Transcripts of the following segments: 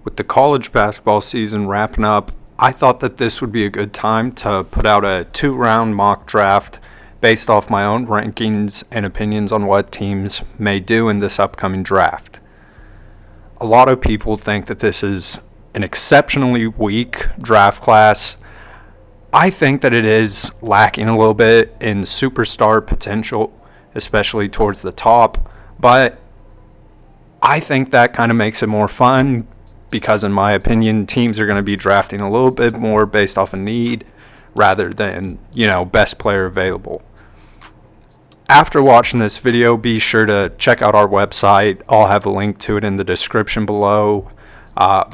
With the college basketball season wrapping up, I thought that this would be a good time to put out a 2-round mock draft based off my own rankings and opinions on what teams may do in this upcoming draft. A lot of people think that this is an exceptionally weak draft class. I think that it is lacking a little bit in superstar potential, especially towards the top, but I think that kind of makes it more fun because, in my opinion, teams are going to be drafting a little bit more based off of need rather than, best player available. After watching this video, be sure to check out our website. I'll have a link to it in the description below. I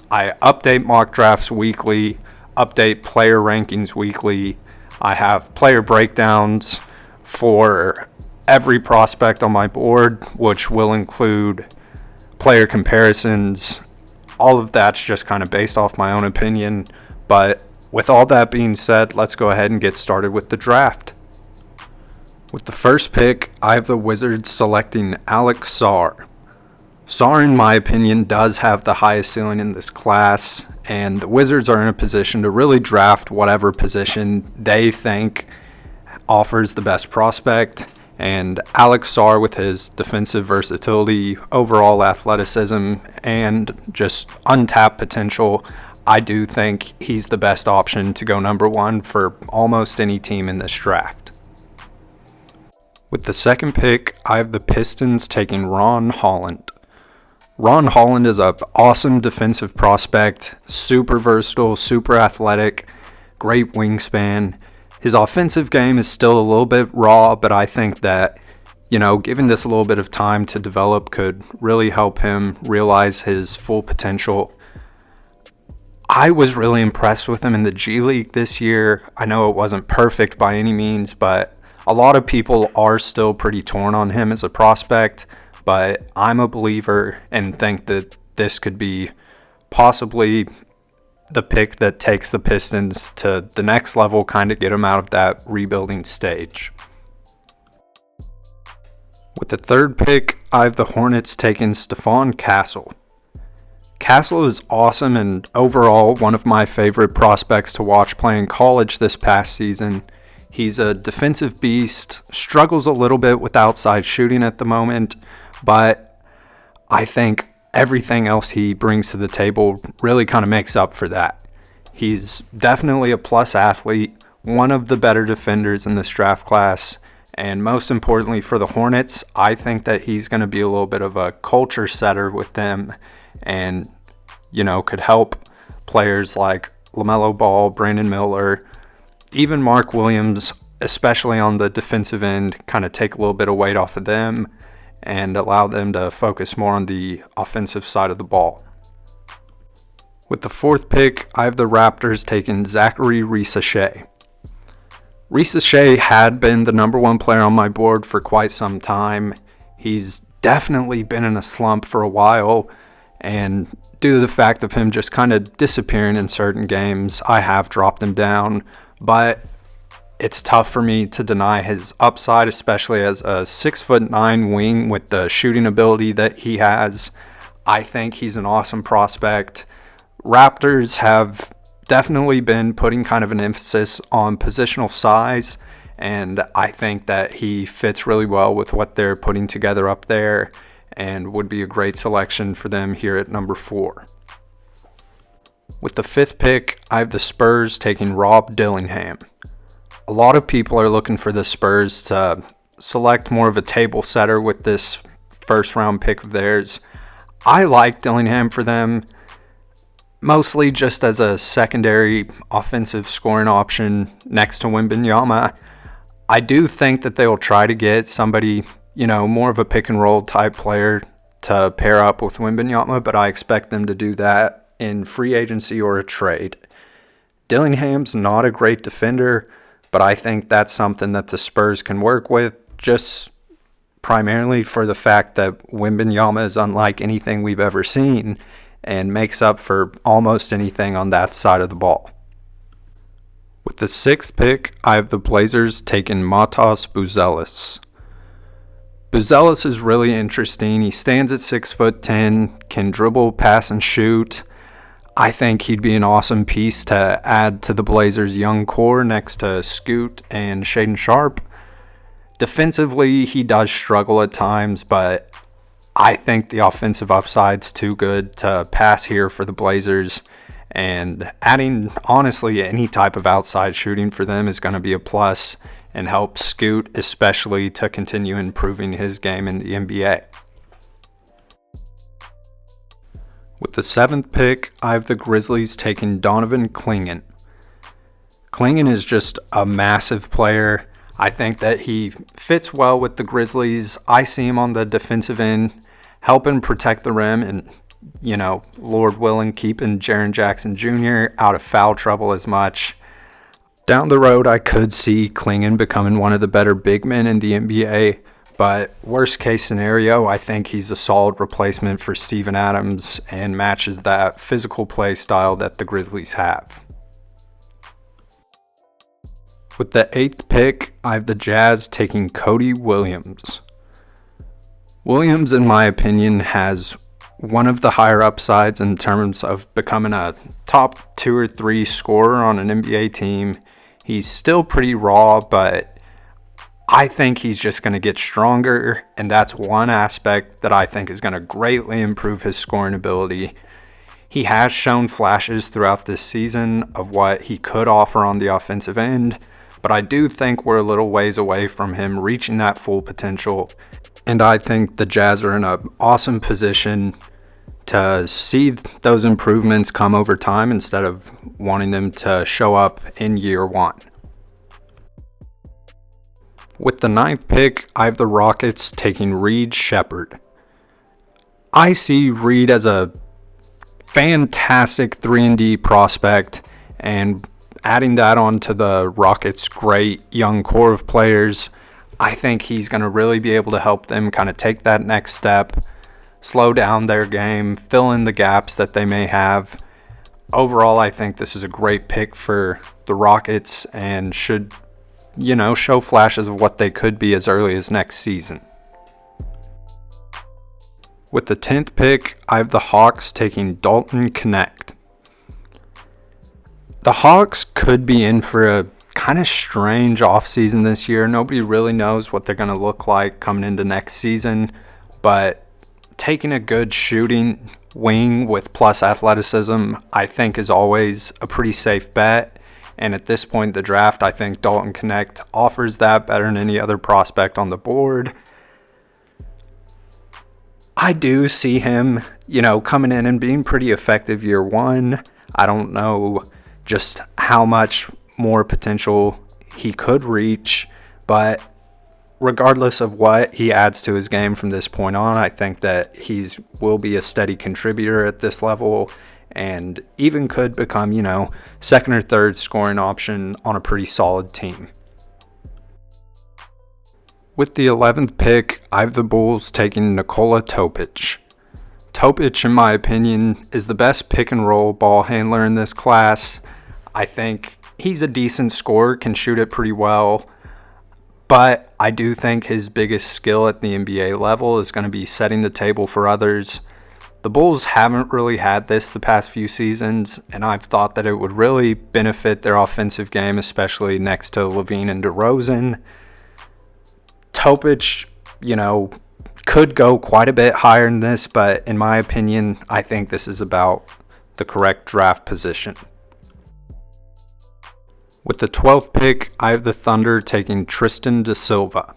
update mock drafts weekly, update player rankings weekly. I have player breakdowns for every prospect on my board, which will include player comparisons. All of that's just kind of based off my own opinion. But with all that being said, let's go ahead and get started with the draft. With the first pick, I have the Wizards selecting Alex Sarr. Sarr, in my opinion, does have the highest ceiling in this class, and the Wizards are in a position to really draft whatever position they think offers the best prospect. And Alex Sarr, with his defensive versatility, overall athleticism, and just untapped potential, I do think he's the best option to go number one for almost any team in this draft. With the second pick, I have the Pistons taking Ron Holland. Ron Holland is an awesome defensive prospect, super versatile, super athletic, great wingspan. His offensive game is still a little bit raw, but I think that, giving this a little bit of time to develop could really help him realize his full potential. I was really impressed with him in the G League this year. I know it wasn't perfect by any means, but a lot of people are still pretty torn on him as a prospect. But I'm a believer and think that this could be possibly the pick that takes the Pistons to the next level, kind of get them out of that rebuilding stage. With the third pick, I have the Hornets taking Stephon Castle. Castle is awesome and overall one of my favorite prospects to watch playing college this past season. He's a defensive beast, struggles a little bit with outside shooting at the moment, but I think everything else he brings to the table really kind of makes up for that. He's definitely a plus athlete, one of the better defenders in this draft class, and most importantly for the Hornets, I think that he's going to be a little bit of a culture setter with them and, could help players like LaMelo Ball, Brandon Miller, even Mark Williams, especially on the defensive end, kind of take a little bit of weight off of them and allow them to focus more on the offensive side of the ball. With the fourth pick, I have the Raptors taking Zachary Risacher. Risacher had been the number one player on my board for quite some time. He's definitely been in a slump for a while, and due to the fact of him just kind of disappearing in certain games, I have dropped him down, but it's tough for me to deny his upside, especially as a 6'9" wing with the shooting ability that he has. I think he's an awesome prospect. Raptors have definitely been putting kind of an emphasis on positional size, and I think that he fits really well with what they're putting together up there and would be a great selection for them here at number 4. With the fifth pick, I have the Spurs taking Rob Dillingham. A lot of people are looking for the Spurs to select more of a table setter with this first round pick of theirs. I like Dillingham for them, mostly just as a secondary offensive scoring option next to Wembanyama. I do think that they'll try to get somebody, more of a pick and roll type player to pair up with Wembanyama, but I expect them to do that in free agency or a trade. Dillingham's not a great defender, but I think that's something that the Spurs can work with, just primarily for the fact that Wembanyama is unlike anything we've ever seen and makes up for almost anything on that side of the ball. With the sixth pick, I have the Blazers taking Matas Buzelis. Buzelis is really interesting. He stands at 6'10", can dribble, pass, and shoot. I think he'd be an awesome piece to add to the Blazers' young core next to Scoot and Shaedon Sharpe. Defensively, he does struggle at times, but I think the offensive upside's too good to pass here for the Blazers. And adding, honestly, any type of outside shooting for them is going to be a plus and help Scoot, especially, to continue improving his game in the NBA. With the 7th pick, I have the Grizzlies taking Donovan Clingan. Clingan is just a massive player. I think that he fits well with the Grizzlies. I see him on the defensive end, helping protect the rim and, Lord willing, keeping Jaren Jackson Jr. out of foul trouble as much. Down the road, I could see Clingan becoming one of the better big men in the NBA, but worst case scenario, I think he's a solid replacement for Steven Adams and matches that physical play style that the Grizzlies have. With the 8th pick, I have the Jazz taking Cody Williams. Williams, in my opinion, has one of the higher upsides in terms of becoming a top 2 or 3 scorer on an NBA team. He's still pretty raw, but I think he's just going to get stronger, and that's one aspect that I think is going to greatly improve his scoring ability. He has shown flashes throughout this season of what he could offer on the offensive end, but I do think we're a little ways away from him reaching that full potential, and I think the Jazz are in an awesome position to see those improvements come over time instead of wanting them to show up in year one. With the 9th pick, I have the Rockets taking Reed Sheppard. I see Reed as a fantastic 3-and-D prospect, and adding that onto the Rockets' great young core of players, I think he's going to really be able to help them kind of take that next step, slow down their game, fill in the gaps that they may have. Overall, I think this is a great pick for the Rockets and should, show flashes of what they could be as early as next season. With the 10th pick, I have the Hawks taking Dalton Knecht. The Hawks could be in for a kind of strange offseason this year. Nobody really knows what they're going to look like coming into next season, but taking a good shooting wing with plus athleticism, I think, is always a pretty safe bet. And at this point in the draft, I think Dalton Knecht offers that better than any other prospect on the board. I do see him, coming in and being pretty effective year one. I don't know just how much more potential he could reach, but regardless of what he adds to his game from this point on, I think that he will be a steady contributor at this level and even could become, second or third scoring option on a pretty solid team. With the 11th pick, I have the Bulls taking Nikola Topic. Topic, in my opinion, is the best pick-and-roll ball handler in this class. I think he's a decent scorer, can shoot it pretty well, but I do think his biggest skill at the NBA level is going to be setting the table for others. The Bulls haven't really had this the past few seasons, and I've thought that it would really benefit their offensive game, especially next to LaVine and DeRozan. Topic, could go quite a bit higher than this, but in my opinion, I think this is about the correct draft position. With the 12th pick, I have the Thunder taking Tristan da Silva.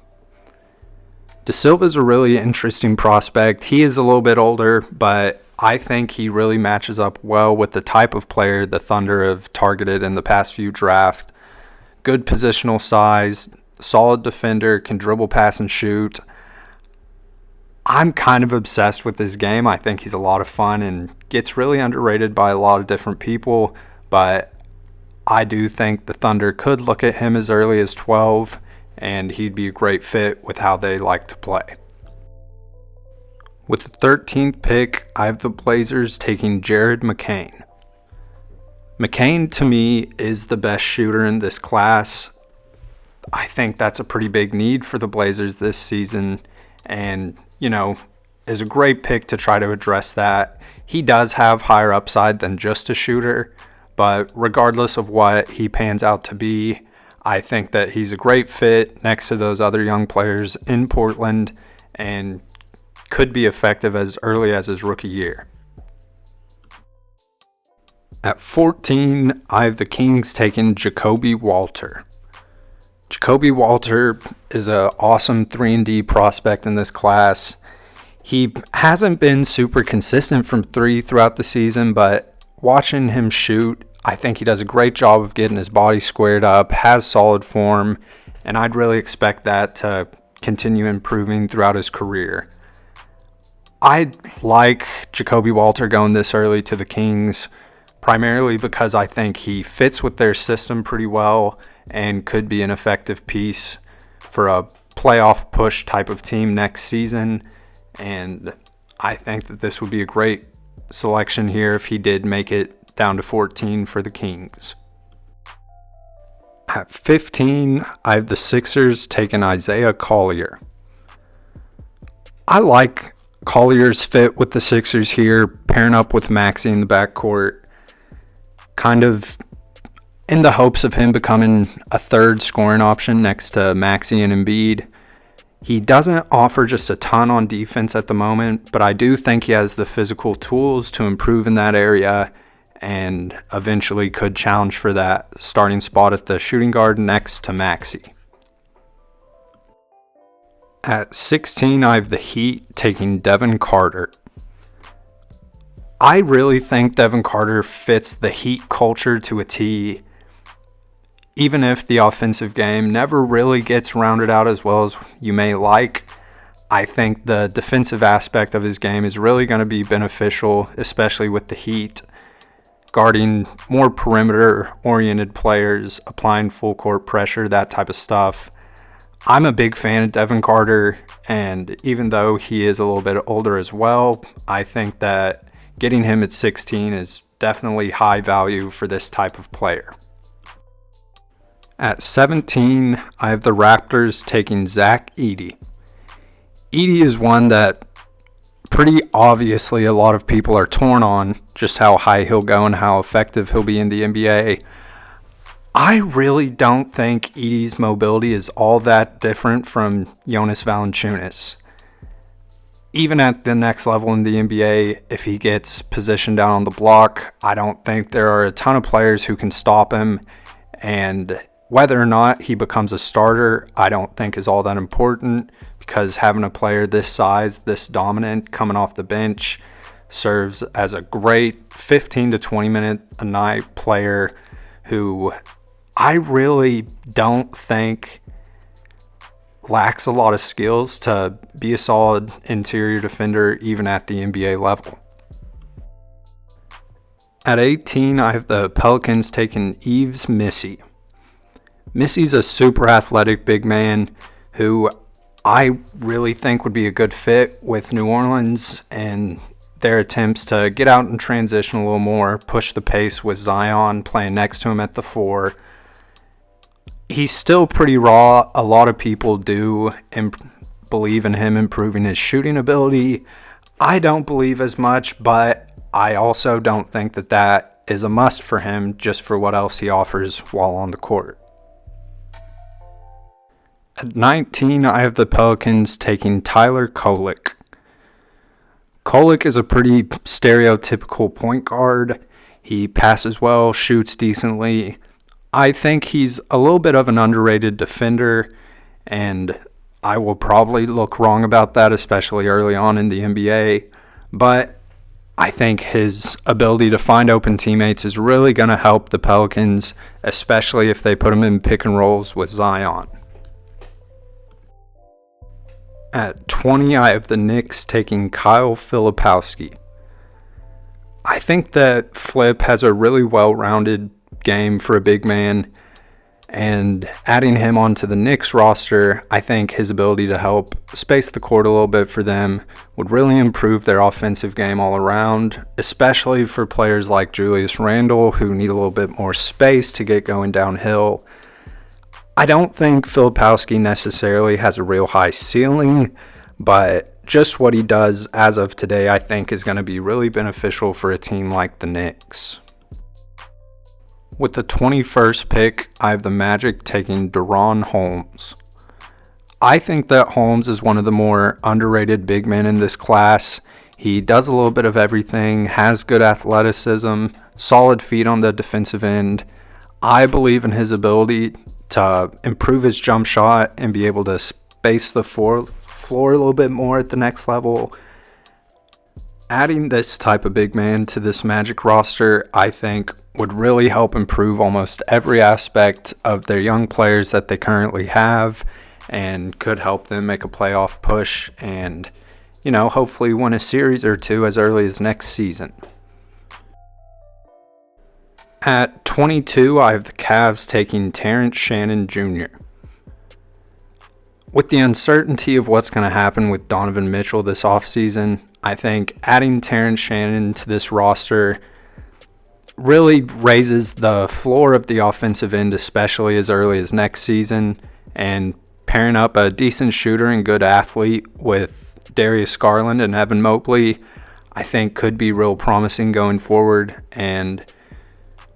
Da Silva's a really interesting prospect. He is a little bit older, but I think he really matches up well with the type of player the Thunder have targeted in the past few drafts. Good positional size, solid defender, can dribble, pass, and shoot. I'm kind of obsessed with his game. I think he's a lot of fun and gets really underrated by a lot of different people, but I do think the Thunder could look at him as early as 12, and he'd be a great fit with how they like to play. With the 13th pick, I have the Blazers taking Jared McCain. McCain, to me, is the best shooter in this class. I think that's a pretty big need for the Blazers this season, and, is a great pick to try to address that. He does have higher upside than just a shooter, but regardless of what he pans out to be, I think that he's a great fit next to those other young players in Portland and could be effective as early as his rookie year. At 14, I have the Kings taking Ja'Kobe Walter. Ja'Kobe Walter is an awesome 3-and-D prospect in this class. He hasn't been super consistent from 3 throughout the season, but watching him shoot, I think he does a great job of getting his body squared up, has solid form, and I'd really expect that to continue improving throughout his career. I like Ja'Kobe Walter going this early to the Kings, primarily because I think he fits with their system pretty well and could be an effective piece for a playoff push type of team next season. And I think that this would be a great selection here if he did make it down to 14 for the Kings. At 15, I have the Sixers taking Isaiah Collier. I like Collier's fit with the Sixers here, pairing up with Maxey in the backcourt, kind of in the hopes of him becoming a third scoring option next to Maxey and Embiid. He doesn't offer just a ton on defense at the moment, but I do think he has the physical tools to improve in that area and eventually could challenge for that starting spot at the shooting guard next to Maxey. At 16, I have the Heat taking Devin Carter. I really think Devin Carter fits the Heat culture to a T, even if the offensive game never really gets rounded out as well as you may like. I think the defensive aspect of his game is really going to be beneficial, especially with the Heat guarding more perimeter-oriented players, applying full-court pressure, that type of stuff. I'm a big fan of Devin Carter, and even though he is a little bit older as well, I think that getting him at 16 is definitely high value for this type of player. At 17, I have the Raptors taking Zach Edey. Edey is one that pretty obviously a lot of people are torn on, just how high he'll go and how effective he'll be in the NBA. I really don't think Edey's mobility is all that different from Jonas Valanciunas. Even at the next level in the NBA, if he gets positioned down on the block, I don't think there are a ton of players who can stop him. And whether or not he becomes a starter, I don't think is all that important, because having a player this size, this dominant, coming off the bench serves as a great 15 to 20 minute a night player who I really don't think lacks a lot of skills to be a solid interior defender even at the NBA level. At 18, I have the Pelicans taking Yves Missi. Missy's a super athletic big man who I really think would be a good fit with New Orleans and their attempts to get out and transition a little more, push the pace with Zion playing next to him at the 4. He's still pretty raw. A lot of people do believe in him improving his shooting ability. I don't believe as much, but I also don't think that that is a must for him just for what else he offers while on the court. At 19, I have the Pelicans taking Tyler Kolek. Kolek is a pretty stereotypical point guard. He passes well, shoots decently. I think he's a little bit of an underrated defender, and I will probably look wrong about that, especially early on in the NBA. But I think his ability to find open teammates is really going to help the Pelicans, especially if they put him in pick and rolls with Zion. At 20, I have the Knicks taking Kyle Filipowski. I think that Flip has a really well-rounded game for a big man, and adding him onto the Knicks roster, I think his ability to help space the court a little bit for them would really improve their offensive game all around, especially for players like Julius Randle who need a little bit more space to get going downhill. I don't think Filipowski necessarily has a real high ceiling, but just what he does as of today, I think, is going to be really beneficial for a team like the Knicks. With the 21st pick, I have the Magic taking DaRon Holmes. I think that Holmes is one of the more underrated big men in this class. He does a little bit of everything, has good athleticism, solid feet on the defensive end. I believe in his ability to improve his jump shot and be able to space the floor a little bit more at the next level. Adding this type of big man to this Magic roster, I think, would really help improve almost every aspect of their young players that they currently have, and could help them make a playoff push and, hopefully win a series or two as early as next season. At 22, I have the Cavs taking Terrence Shannon Jr. With the uncertainty of what's going to happen with Donovan Mitchell this offseason, I think adding Terrence Shannon to this roster really raises the floor of the offensive end, especially as early as next season, and pairing up a decent shooter and good athlete with Darius Garland and Evan Mobley, I think could be real promising going forward, and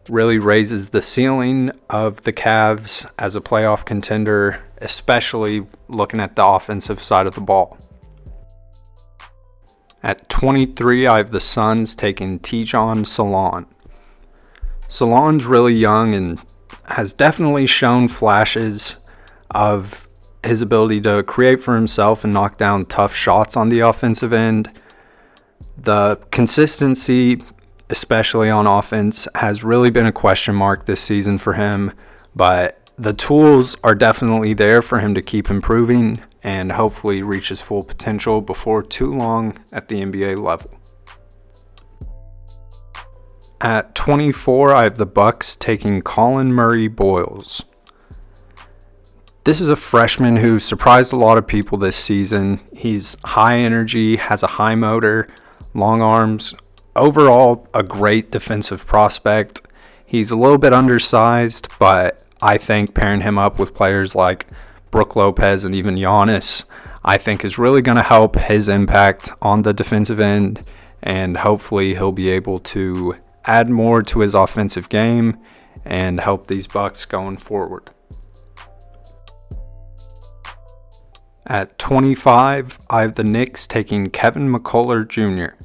really raises the ceiling of the Cavs as a playoff contender, especially looking at the offensive side of the ball. At 23, I have the Suns taking Tidjane Salaün. Salaün's really young and has definitely shown flashes of his ability to create for himself and knock down tough shots on the offensive end. The consistency, especially on offense, has really been a question mark this season for him, but the tools are definitely there for him to keep improving and hopefully reach his full potential before too long at the NBA level. At 24, I have the Bucks taking Colin Murray-Boyles. This is a freshman who surprised a lot of people this season. He's high energy, has a high motor, long arms, overall a great defensive prospect. He's a little bit undersized, but I think pairing him up with players like Brook Lopez and even Giannis, I think is really going to help his impact on the defensive end, and hopefully he'll be able to add more to his offensive game and help these Bucks going forward. At 25, I have the Knicks taking Kevin McCullough Jr.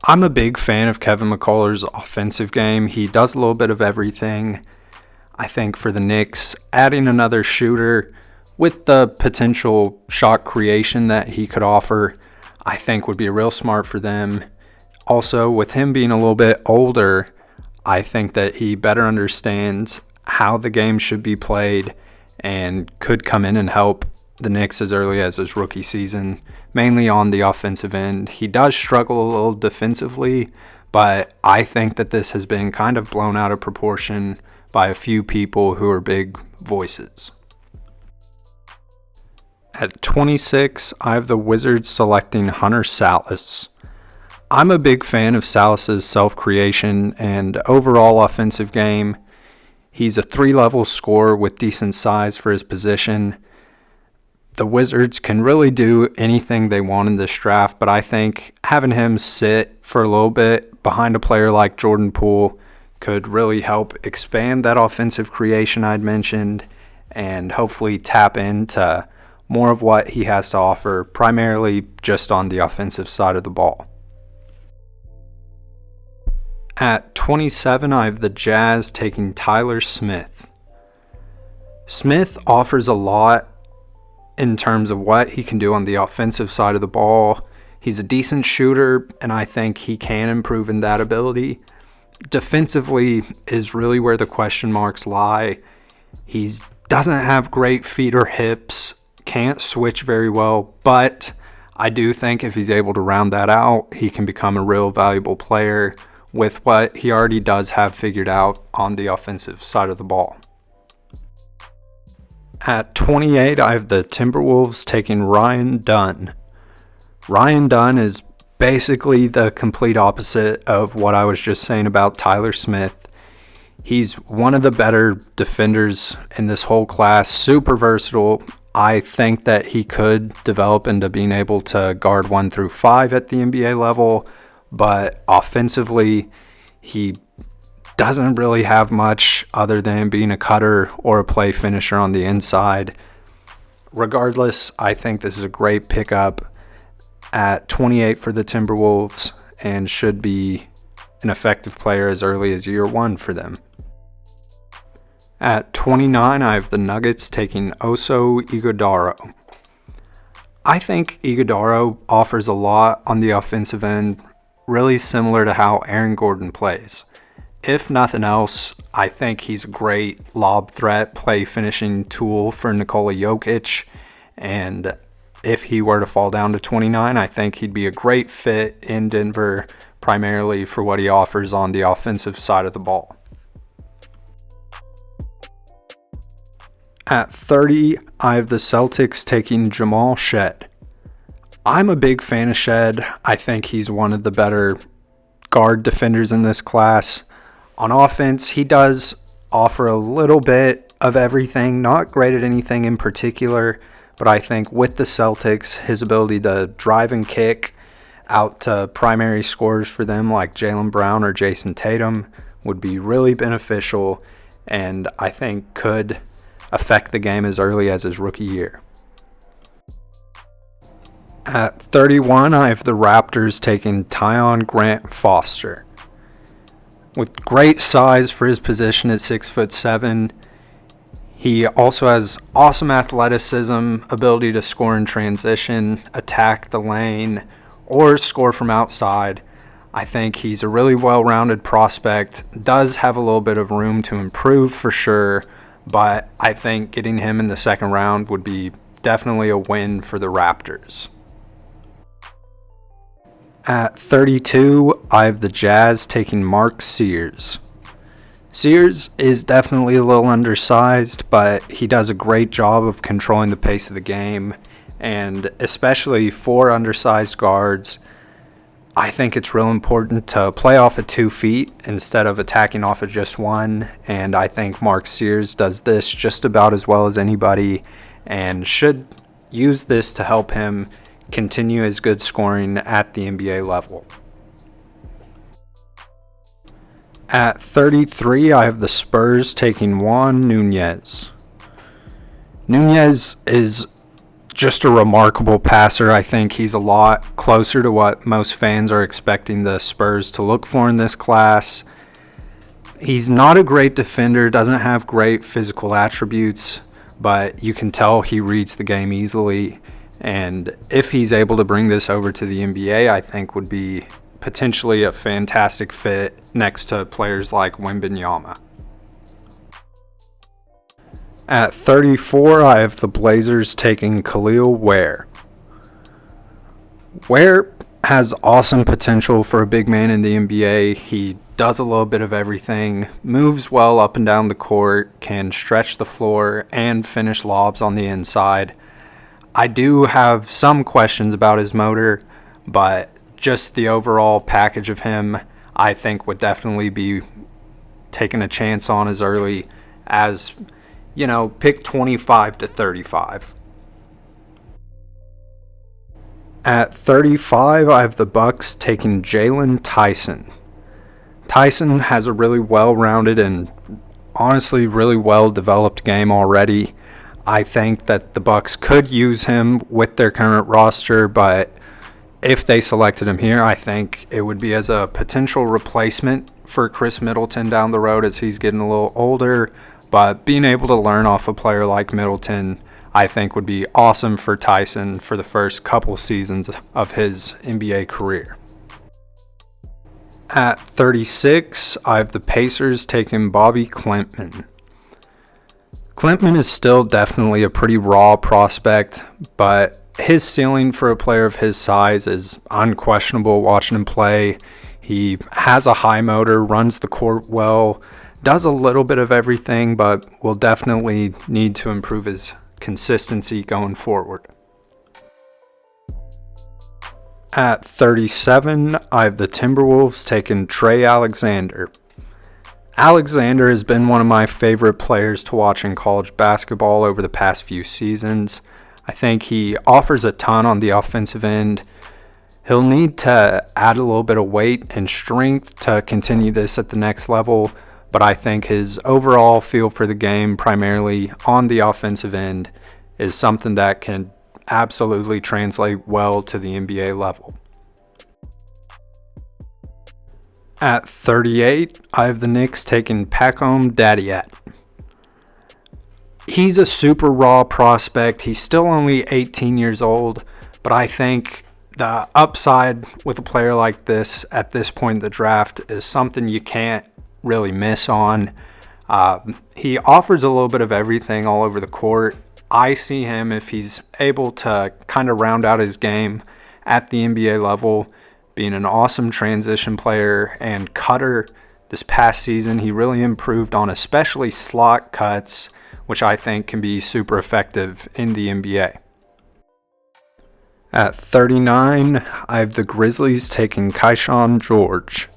I'm a big fan of Kevin McCullough's offensive game. He does a little bit of everything. I think for the Knicks, adding another shooter with the potential shot creation that he could offer, I think would be real smart for them. Also, with him being a little bit older, I think that he better understands how the game should be played and could come in and help the Knicks as early as his rookie season, mainly on the offensive end. He does struggle a little defensively, but I think that this has been kind of blown out of proportion by a few people who are big voices. At 26, I have the Wizards selecting Hunter Sallis. I'm a big fan of Sallis's self-creation and overall offensive game. He's a 3-level scorer with decent size for his position. The Wizards can really do anything they want in this draft, but I think having him sit for a little bit behind a player like Jordan Poole could really help expand that offensive creation I'd mentioned and hopefully tap into more of what he has to offer, primarily just on the offensive side of the ball. At 27, I have the Jazz taking Tyler Smith. Smith offers a lot in terms of what he can do on the offensive side of the ball. He's a decent shooter, and I think he can improve in that ability. Defensively is really where the question marks lie. He doesn't have great feet or hips, can't switch very well, but I do think if he's able to round that out, he can become a real valuable player with what he already does have figured out on the offensive side of the ball. At 28, I have the Timberwolves taking Ryan Dunn. Ryan Dunn is basically the complete opposite of what I was just saying about Tyler Smith. He's one of the better defenders in this whole class, super versatile. I think that he could develop into being able to guard 1 through 5 at the NBA level, but offensively, he doesn't really have much other than being a cutter or a play finisher on the inside. Regardless, I think this is a great pickup at 28 for the Timberwolves and should be an effective player as early as year 1 for them. At 29, I have the Nuggets taking Oso Ighodaro. I think Ighodaro offers a lot on the offensive end, really similar to how Aaron Gordon plays. If nothing else, I think he's a great lob threat, play finishing tool for Nikola Jokic, and if he were to fall down to 29, I think he'd be a great fit in Denver, primarily for what he offers on the offensive side of the ball. At 30, I have the Celtics taking Jamal Shead. I'm a big fan of Shead. I think he's one of the better guard defenders in this class. On offense, he does offer a little bit of everything, not great at anything in particular, but I think with the Celtics, his ability to drive and kick out to primary scorers for them like Jaylen Brown or Jason Tatum would be really beneficial, and I think could affect the game as early as his rookie year. At 31, I have the Raptors taking Tyon Grant-Foster. With great size for his position at 6'7", he also has awesome athleticism, ability to score in transition, attack the lane, or score from outside. I think he's a really well-rounded prospect, does have a little bit of room to improve for sure, but I think getting him in the second round would be definitely a win for the Raptors. At 32, I have the Jazz taking Mark Sears. Sears is definitely a little undersized, but he does a great job of controlling the pace of the game, and especially for undersized guards, I think it's real important to play off of 2 feet instead of attacking off of just 1, and I think Mark Sears does this just about as well as anybody and should use this to help him continue his good scoring at the NBA level. At 33, I have the Spurs taking Juan Nunez. Nunez is just a remarkable passer. I think he's a lot closer to what most fans are expecting the Spurs to look for in this class. He's not a great defender, doesn't have great physical attributes, but you can tell he reads the game easily. And if he's able to bring this over to the NBA, I think would be potentially a fantastic fit next to players like Wembanyama. At 34, I have the Blazers taking Khalil Ware. Ware has awesome potential for a big man in the NBA. He does a little bit of everything, moves well up and down the court, can stretch the floor, and finish lobs on the inside. I do have some questions about his motor, but just the overall package of him, I think would definitely be taking a chance on as early as, pick 25 to 35. At 35, I have the Bucks taking Jalen Tyson. Tyson has a really well-rounded and honestly really well-developed game already. I think that the Bucks could use him with their current roster, but if they selected him here, I think it would be as a potential replacement for Chris Middleton down the road as he's getting a little older. But being able to learn off a player like Middleton, I think would be awesome for Tyson for the first couple seasons of his NBA career. At 36, I have the Pacers taking Bobby Klintman. Klintman is still definitely a pretty raw prospect, but his ceiling for a player of his size is unquestionable watching him play. He has a high motor, runs the court well, does a little bit of everything, but will definitely need to improve his consistency going forward. At 37, I have the Timberwolves taking Trey Alexander. Alexander has been one of my favorite players to watch in college basketball over the past few seasons. I think he offers a ton on the offensive end. He'll need to add a little bit of weight and strength to continue this at the next level, but I think his overall feel for the game, primarily on the offensive end, is something that can absolutely translate well to the NBA level. At 38, I have the Knicks taking Pacom Dadiat. He's a super raw prospect. He's still only 18 years old, but I think the upside with a player like this at this point in the draft is something you can't really miss on. He offers a little bit of everything all over the court. I see him, if he's able to kind of round out his game at the NBA level, being an awesome transition player and cutter. This past season, he really improved on especially slot cuts, which I think can be super effective in the NBA. At 39, I have the Grizzlies taking Keyshawn George.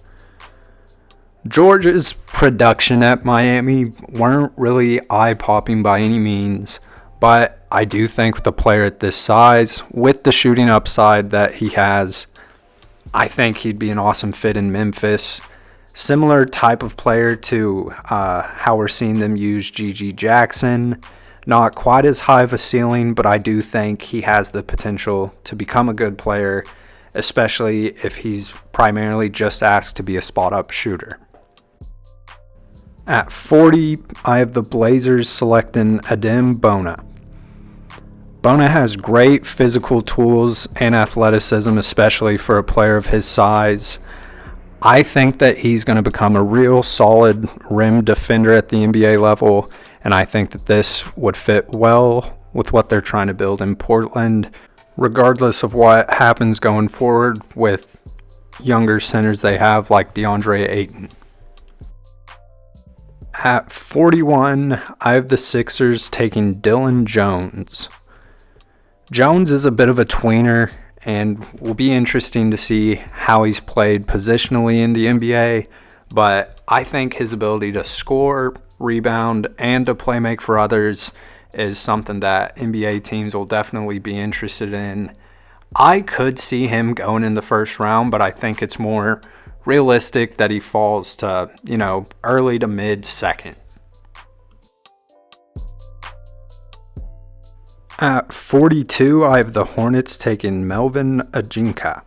George's production at Miami weren't really eye-popping by any means, but I do think with a player at this size, with the shooting upside that he has, I think he'd be an awesome fit in Memphis. Similar type of player to how we're seeing them use G.G. Jackson. Not quite as high of a ceiling, but I do think he has the potential to become a good player, especially if he's primarily just asked to be a spot-up shooter. At 40, I have the Blazers selecting Adem Bona. Bona has great physical tools and athleticism, especially for a player of his size. I think that he's going to become a real solid rim defender at the NBA level, and I think that this would fit well with what they're trying to build in Portland, regardless of what happens going forward with younger centers they have like DeAndre Ayton. At 41, I have the Sixers taking Dylan Jones. Jones is a bit of a tweener, and will be interesting to see how he's played positionally in the NBA, but I think his ability to score, rebound, and to play make for others is something that NBA teams will definitely be interested in. I could see him going in the first round, but I think it's more realistic that he falls to, early to mid second. At 42, I have the Hornets taking Melvin Ajinka.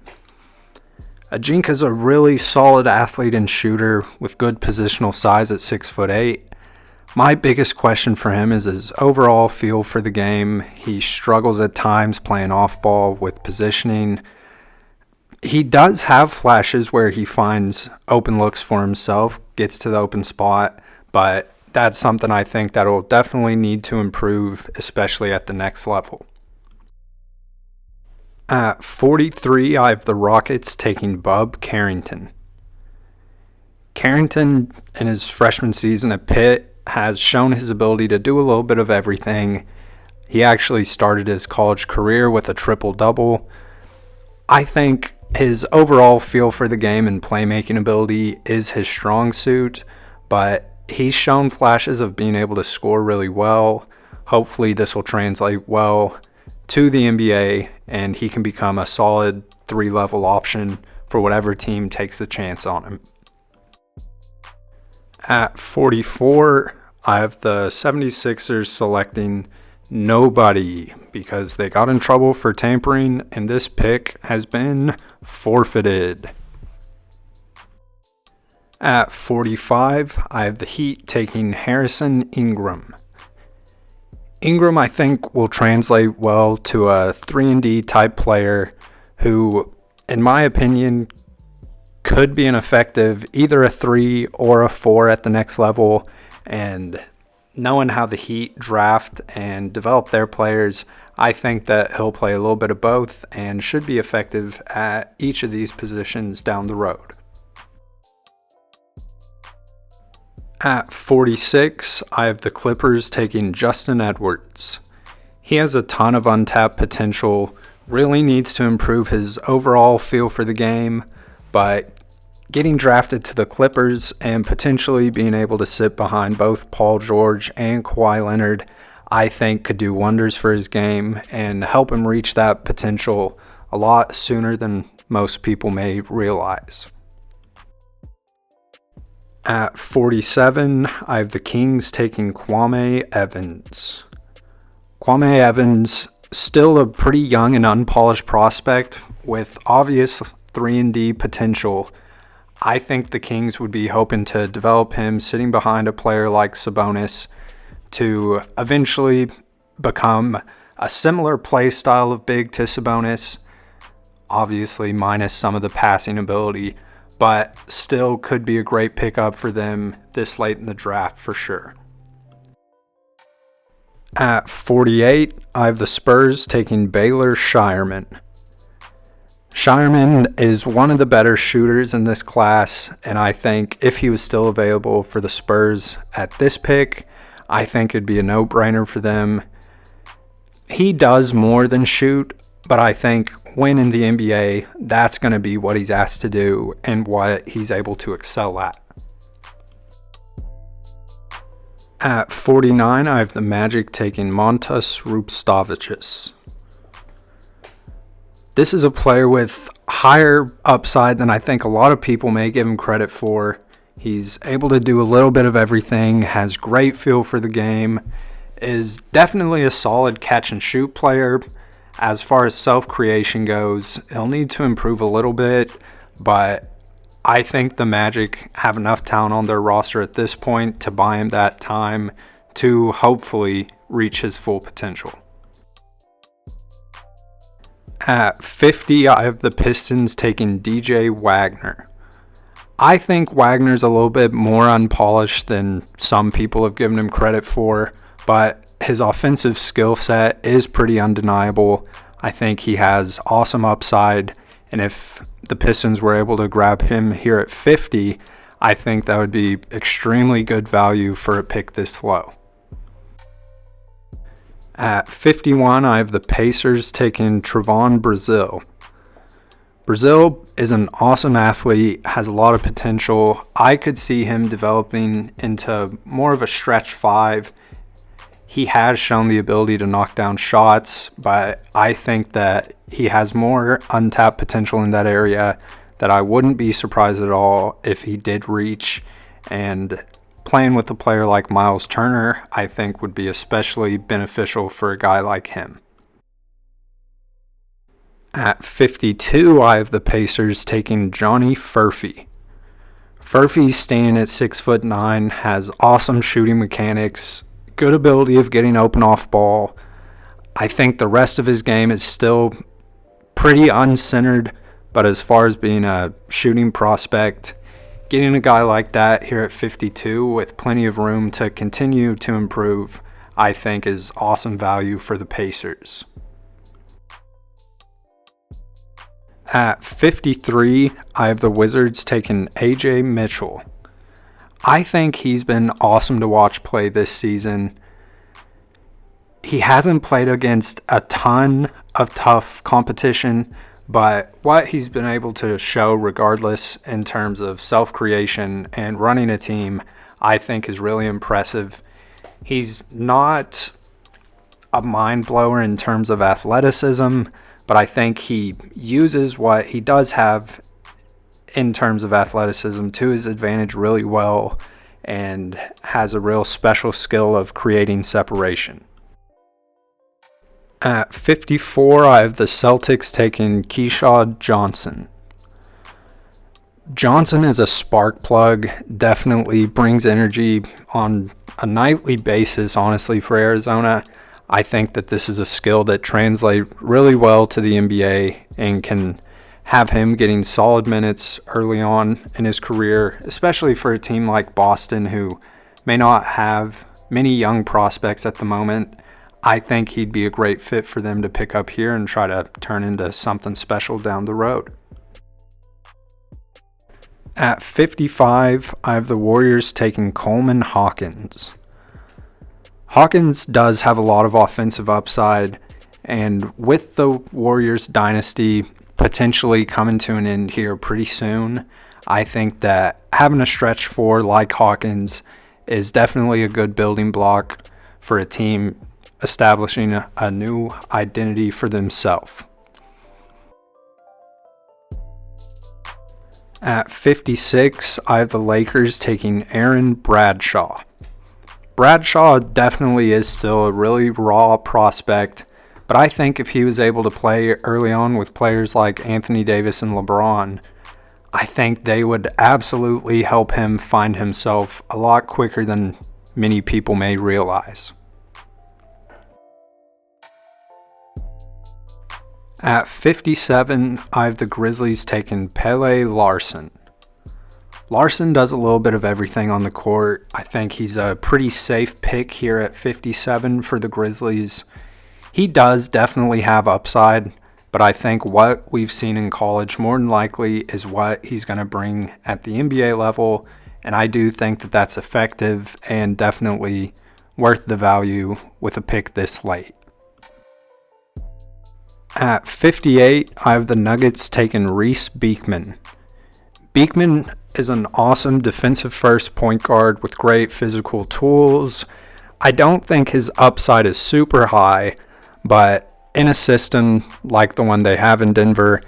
Ajinka's a really solid athlete and shooter with good positional size at 6'8". My biggest question for him is his overall feel for the game. He struggles at times playing off ball with positioning. He does have flashes where he finds open looks for himself, gets to the open spot, but that's something I think that will definitely need to improve, especially at the next level. At 43, I have the Rockets taking Bub Carrington. Carrington, in his freshman season at Pitt, has shown his ability to do a little bit of everything. He actually started his college career with a triple-double. I think his overall feel for the game and playmaking ability is his strong suit, but he's shown flashes of being able to score really well. Hopefully this will translate well to the NBA, and he can become a solid 3-level option for whatever team takes a chance on him. At 44, I have the 76ers selecting nobody because they got in trouble for tampering, and this pick has been forfeited. At 45, I have the Heat taking Harrison Ingram. Ingram, I think, will translate well to a 3-and-D type player who, in my opinion, could be an effective either a 3 or a 4 at the next level. And knowing how the Heat draft and develop their players, I think that he'll play a little bit of both and should be effective at each of these positions down the road. At 46, I have the Clippers taking Justin Edwards. He has a ton of untapped potential, really needs to improve his overall feel for the game, but Getting drafted to the Clippers and potentially being able to sit behind both Paul George and Kawhi Leonard, I think could do wonders for his game and help him reach that potential a lot sooner than most people may realize. At 47, I have the Kings taking Kwame Evans. Kwame Evans, still a pretty young and unpolished prospect with obvious 3-and-D potential. I think the Kings would be hoping to develop him sitting behind a player like Sabonis to eventually become a similar play style of big to Sabonis, obviously minus some of the passing ability, but still could be a great pickup for them this late in the draft for sure. At 48, I have the Spurs taking Baylor Scheierman. Scheierman is one of the better shooters in this class, and I think if he was still available for the Spurs at this pick, I think it'd be a no-brainer for them. He does more than shoot, but I think when in the NBA, that's going to be what he's asked to do and what he's able to excel at. At 49, I have the Magic taking Montas Rupstavicius. This is a player with higher upside than I think a lot of people may give him credit for. He's able to do a little bit of everything, has great feel for the game, is definitely a solid catch and shoot player. As far as self-creation goes, he'll need to improve a little bit, but I think the Magic have enough talent on their roster at this point to buy him that time to hopefully reach his full potential. At 50, I have the Pistons taking DJ Wagner. I think Wagner's a little bit more unpolished than some people have given him credit for, but his offensive skill set is pretty undeniable. I think he has awesome upside, and if the Pistons were able to grab him here at 50, I think that would be extremely good value for a pick this low. At 51, I have the Pacers taking Trevon Brazile. Brazile is an awesome athlete, has a lot of potential. I could see him developing into more of a stretch 5. He has shown the ability to knock down shots, but I think that he has more untapped potential in that area that I wouldn't be surprised at all if he did reach. And playing with a player like Miles Turner, I think would be especially beneficial for a guy like him. At 52, I have the Pacers taking Johnny Furphy. Furphy's standing at 6'9", has awesome shooting mechanics, good ability of getting open off ball. I think the rest of his game is still pretty uncentered, but as far as being a shooting prospect, getting a guy like that here at 52 with plenty of room to continue to improve, I think is awesome value for the Pacers. At 53, I have the Wizards taking AJ Mitchell. I think he's been awesome to watch play this season. He hasn't played against a ton of tough competition, but what he's been able to show regardless in terms of self-creation and running a team, I think is really impressive. He's not a mind blower in terms of athleticism, but I think he uses what he does have in terms of athleticism to his advantage really well and has a real special skill of creating separation. At 54, I have the Celtics taking Keyshawn Johnson. Johnson is a spark plug, definitely brings energy on a nightly basis, honestly, for Arizona. I think that this is a skill that translates really well to the NBA and can have him getting solid minutes early on in his career, especially for a team like Boston who may not have many young prospects at the moment. I think he'd be a great fit for them to pick up here and try to turn into something special down the road. At 55, I have the Warriors taking Coleman Hawkins. Hawkins does have a lot of offensive upside, and with the Warriors dynasty potentially coming to an end here pretty soon, I think that having a stretch four like Hawkins is definitely a good building block for a team establishing a new identity for themselves. At 56, I have the Lakers taking Aaron Bradshaw. Bradshaw definitely is still a really raw prospect, but I think if he was able to play early on with players like Anthony Davis and LeBron, I think they would absolutely help him find himself a lot quicker than many people may realize. At 57, I have the Grizzlies taking Pele Larson. Larson does a little bit of everything on the court. I think he's a pretty safe pick here at 57 for the Grizzlies. He does definitely have upside, but I think what we've seen in college more than likely is what he's going to bring at the NBA level, and I do think that that's effective and definitely worth the value with a pick this late. At 58, I have the Nuggets taking Reese Beekman. Beekman is an awesome defensive-first point guard with great physical tools. I don't think his upside is super high, but in a system like the one they have in Denver,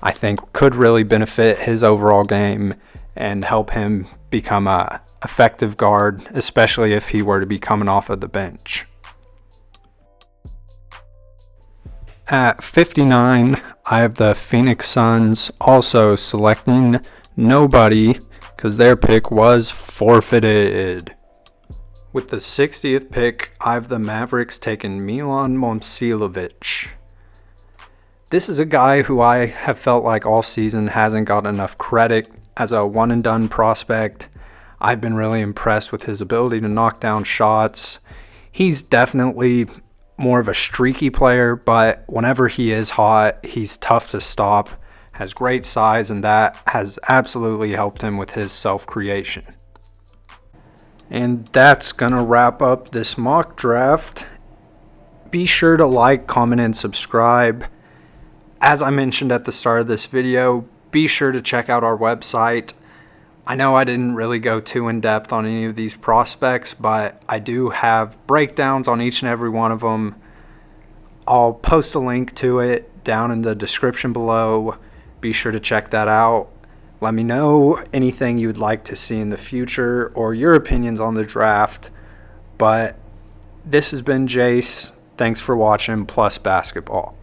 I think could really benefit his overall game and help him become an effective guard, especially if he were to be coming off of the bench. At 59, I have the Phoenix Suns also selecting nobody because their pick was forfeited. With the 60th pick, I have the Mavericks taking Milan Momcilovic. This is a guy who I have felt like all season hasn't gotten enough credit as a one-and-done prospect. I've been really impressed with his ability to knock down shots. He's definitely more of a streaky player, but whenever he is hot, he's tough to stop, has great size, and that has absolutely helped him with his self-creation. And that's going to wrap up this mock draft. Be sure to like, comment, and subscribe. As I mentioned at the start of this video, be sure to check out our website. I know I didn't really go too in-depth on any of these prospects, but I do have breakdowns on each and every one of them. I'll post a link to it down in the description below. Be sure to check that out. Let me know anything you'd like to see in the future or your opinions on the draft. But this has been Jace. Thanks for watching Plus Basketball.